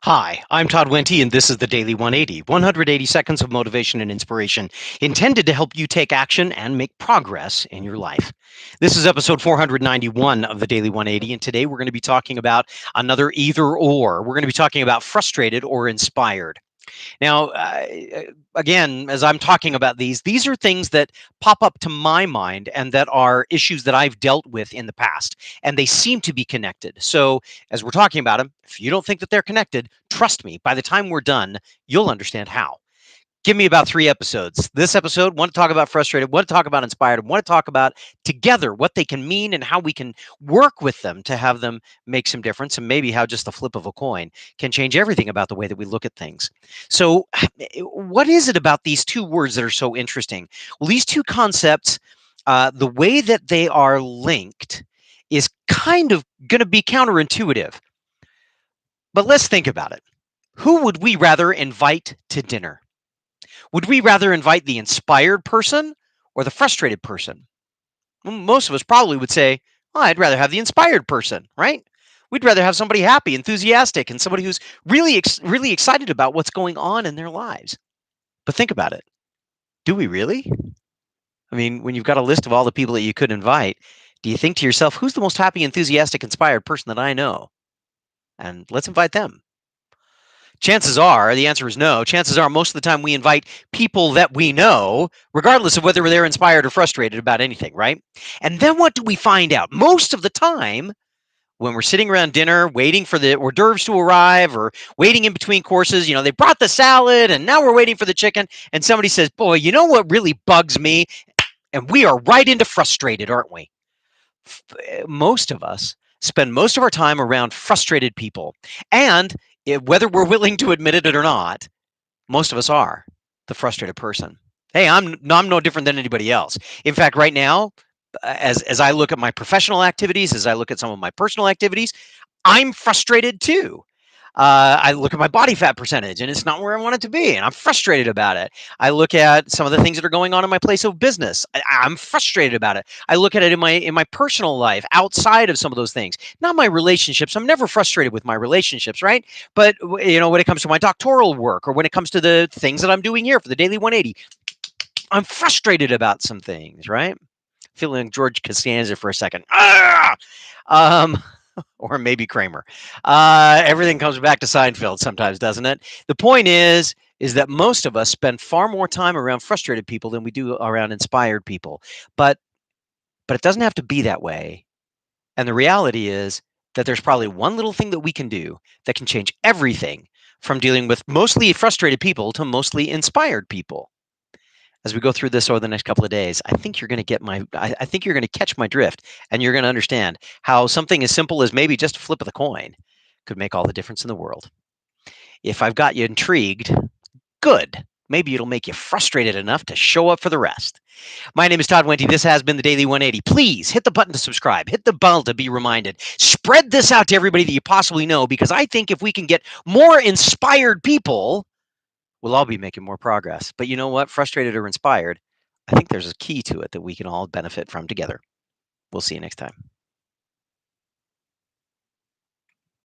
Hi, I'm Todd Wente, and this is the Daily 180 180 seconds of motivation and inspiration intended to help you take action and make progress in your life. This is episode 491 of the Daily 180, and today we're going to be talking about another either or. We're going to be talking about frustrated or inspired. Now, again, as I'm talking about these are things that pop up to my mind and that are issues that I've dealt with in the past, and they seem to be connected. So, as we're talking about them, if you don't think that they're connected, trust me, by the time we're done, you'll understand how. Give me about 3 episodes. This episode, want to talk about frustrated, want to talk about inspired, want to talk about together what they can mean and how we can work with them to have them make some difference, and maybe how just the flip of a coin can change everything about the way that we look at things. So, what is it about these two words that are so interesting? Well, these two concepts, the way that they are linked is kind of going to be counterintuitive. But let's think about it. Who would we rather invite to dinner? Would we rather invite the inspired person or the frustrated person? Well, most of us probably would say, oh, I'd rather have the inspired person, right? We'd rather have somebody happy, enthusiastic, and somebody who's really excited about what's going on in their lives. But think about it. Do we really? I mean, when you've got a list of all the people that you could invite, do you think to yourself, who's the most happy, enthusiastic, inspired person that I know? And let's invite them. Chances are, the answer is no. Chances are, most of the time, we invite people that we know, regardless of whether they're inspired or frustrated about anything, right? And then what do we find out? Most of the time, when we're sitting around dinner waiting for the hors d'oeuvres to arrive or waiting in between courses, they brought the salad and now we're waiting for the chicken. And somebody says, boy, you know what really bugs me? And we are right into frustrated, aren't we? Most of us spend most of our time around frustrated people. And whether we're willing to admit it or not, most of us are the frustrated person. Hey, I'm no different than anybody else. In fact, right now, as I look at my professional activities, as I look at some of my personal activities, I'm frustrated too. I look at my body fat percentage and it's not where I want it to be, and I'm frustrated about it. I look at some of the things that are going on in my place of business. I'm frustrated about it. I look at it in my personal life outside of some of those things. Not my relationships. I'm never frustrated with my relationships, right? But when it comes to my doctoral work or when it comes to the things that I'm doing here for the Daily 180, I'm frustrated about some things, right? Feeling George Costanza for a second. Ah! Um, or maybe Kramer. Everything comes back to Seinfeld sometimes, doesn't it? The point is that most of us spend far more time around frustrated people than we do around inspired people. But it doesn't have to be that way. And the reality is that there's probably one little thing that we can do that can change everything from dealing with mostly frustrated people to mostly inspired people. As we go through this over the next couple of days, I think you're going to I think you're going to catch my drift, and you're going to understand how something as simple as maybe just a flip of the coin could make all the difference in the world. If I've got you intrigued, good. Maybe it'll make you frustrated enough to show up for the rest. My name is Todd Wente. This has been the Daily 180. Please hit the button to subscribe. Hit the bell to be reminded. Spread this out to everybody that you possibly know, because I think if we can get more inspired people, we'll all be making more progress. But you know what? Frustrated or inspired, I think there's a key to it that we can all benefit from together. We'll see you next time.